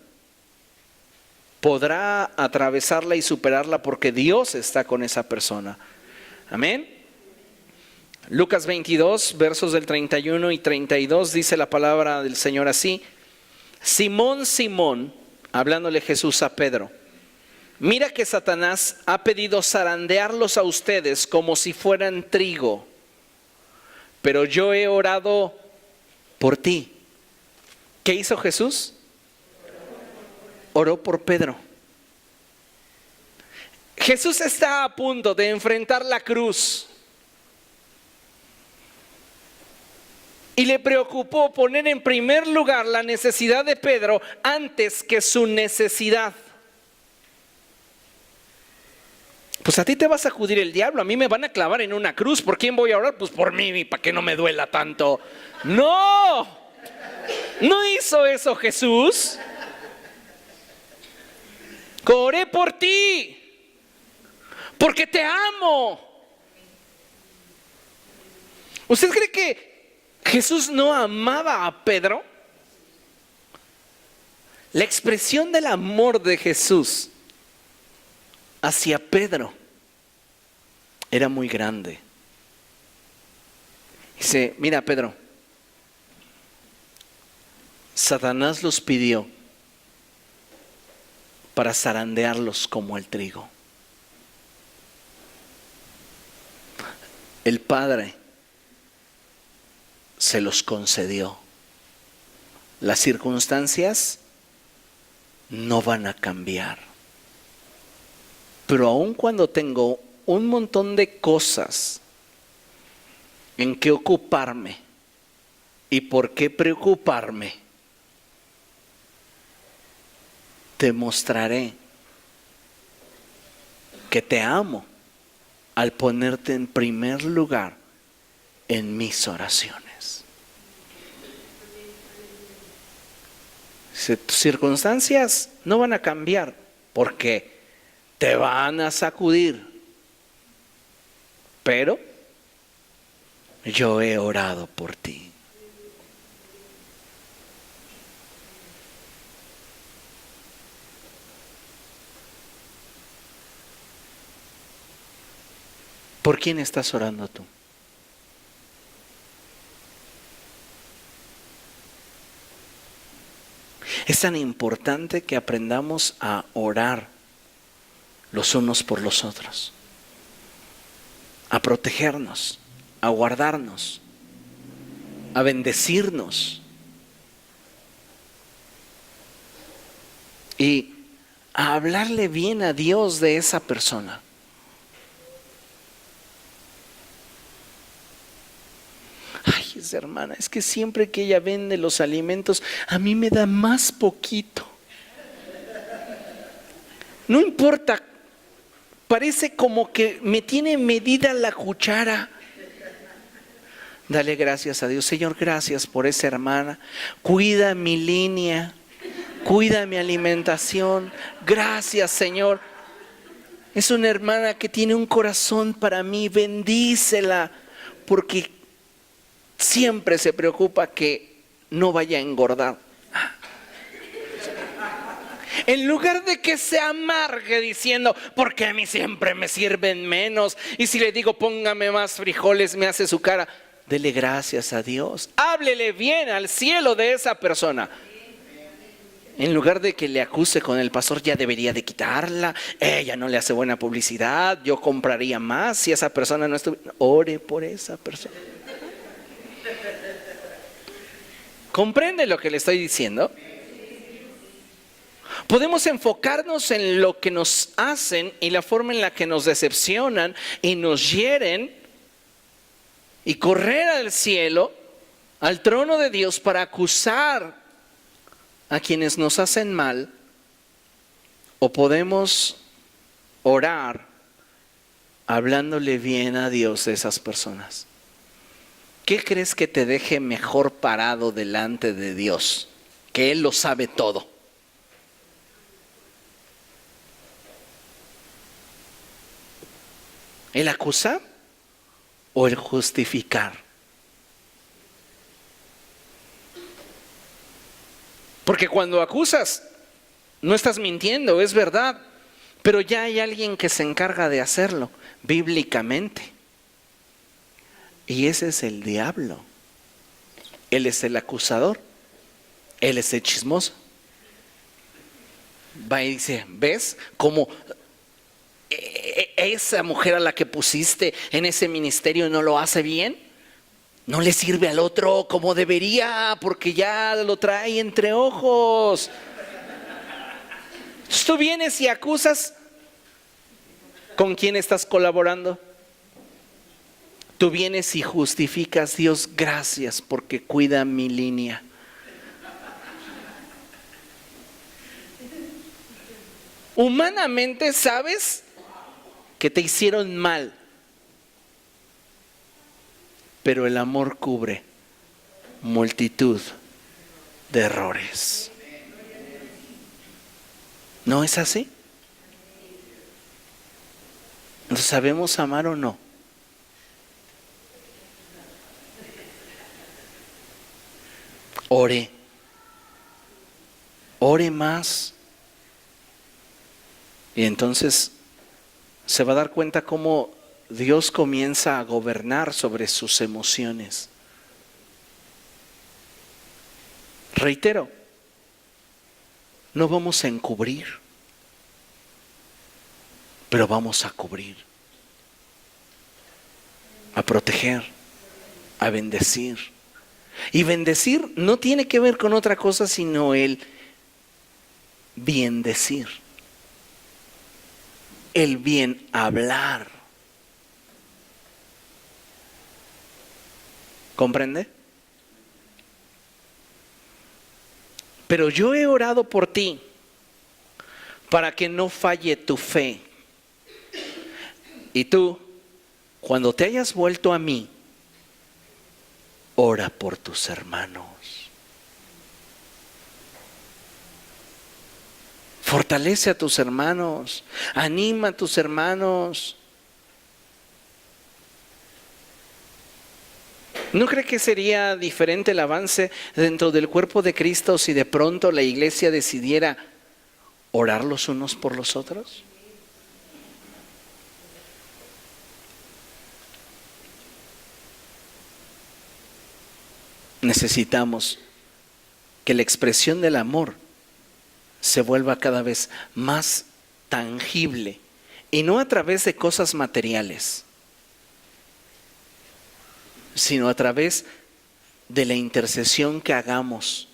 podrá atravesarla y superarla porque Dios está con esa persona. Amén. Lucas 22, versos del 31 y 32, dice la palabra del Señor así: Simón, Simón, hablándole Jesús a Pedro, mira que Satanás ha pedido zarandearlos a ustedes como si fueran trigo, pero yo he orado por ti. ¿Qué hizo Jesús? Oró por Pedro. Jesús está a punto de enfrentar la cruz y le preocupó poner en primer lugar la necesidad de Pedro antes que su necesidad. Pues a ti te va a sacudir el diablo, a mí me van a clavar en una cruz. ¿Por quién voy a orar? Pues por mí, para que no me duela tanto. No, no hizo eso Jesús. Oré por ti, porque te amo. ¿Usted cree que Jesús no amaba a Pedro? La expresión del amor de Jesús hacia Pedro era muy grande. Dice, mira Pedro, Satanás los pidió para zarandearlos como el trigo. El Padre se los concedió. Las circunstancias no van a cambiar. Pero aun cuando tengo un montón de cosas en que ocuparme y por qué preocuparme, te mostraré que te amo al ponerte en primer lugar en mis oraciones. Tus circunstancias no van a cambiar porque te van a sacudir, pero yo he orado por ti. ¿Por quién estás orando tú? Es tan importante que aprendamos a orar los unos por los otros, a protegernos, a guardarnos, a bendecirnos y a hablarle bien a Dios de esa persona. Ay, esa hermana, es que siempre que ella vende los alimentos, a mí me da más poquito. No importa, parece como que me tiene medida la cuchara. Dale gracias a Dios. Señor, gracias por esa hermana. Cuida mi línea, cuida mi alimentación. Gracias, Señor. Es una hermana que tiene un corazón para mí. Bendícela, porque siempre se preocupa que no vaya a engordar. En lugar de que se amargue diciendo, ¿por qué a mí siempre me sirven menos? Y si le digo, póngame más frijoles, me hace su cara. Dele gracias a Dios. Háblele bien al cielo de esa persona. En lugar de que le acuse con el pastor, ya debería de quitarla. Ella no le hace buena publicidad. Yo compraría más si esa persona no estuviera. Ore por esa persona. ¿Comprende lo que le estoy diciendo? Podemos enfocarnos en lo que nos hacen y la forma en la que nos decepcionan y nos hieren y correr al cielo, al trono de Dios para acusar a quienes nos hacen mal, o podemos orar hablándole bien a Dios de esas personas. ¿Qué crees que te deje mejor parado delante de Dios? Que Él lo sabe todo. ¿El acusar o el justificar? Porque cuando acusas, no estás mintiendo, es verdad, pero ya hay alguien que se encarga de hacerlo, bíblicamente. Y ese es el diablo. Él es el acusador, él es el chismoso. Va y dice, ¿ves cómo esa mujer a la que pusiste en ese ministerio no lo hace bien? No le sirve al otro como debería, porque ya lo trae entre ojos. Entonces tú vienes y acusas. ¿Con quién estás colaborando? Tú vienes y justificas, Dios, gracias porque cuida mi línea. Humanamente sabes que te hicieron mal, pero el amor cubre multitud de errores. ¿No es así? Entonces, ¿sabemos amar o no? Ore más. Y entonces se va a dar cuenta cómo Dios comienza a gobernar sobre sus emociones. Reitero, no vamos a encubrir, pero vamos a cubrir, a proteger, a bendecir. Y bendecir no tiene que ver con otra cosa sino el bien decir, el bien hablar. ¿Comprende? Pero yo he orado por ti para que no falle tu fe. Y tú, cuando te hayas vuelto a mí, ora por tus hermanos. Fortalece a tus hermanos, anima a tus hermanos. ¿No cree que sería diferente el avance dentro del cuerpo de Cristo si de pronto la iglesia decidiera orar los unos por los otros? Necesitamos que la expresión del amor se vuelva cada vez más tangible, y no a través de cosas materiales, sino a través de la intercesión que hagamos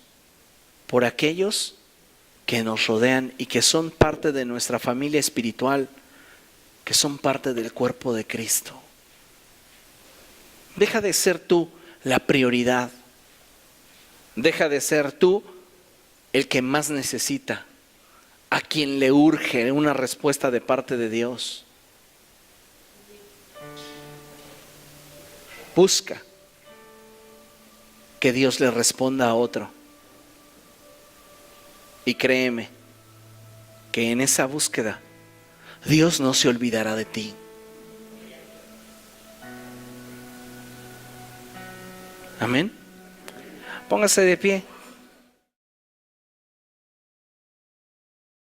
por aquellos que nos rodean y que son parte de nuestra familia espiritual, que son parte del cuerpo de Cristo. Deja de ser tú la prioridad. Deja de ser tú el que más necesita, a quien le urge una respuesta de parte de Dios. Busca que Dios le responda a otro. Y créeme que en esa búsqueda Dios no se olvidará de ti. Amén. Póngase de pie.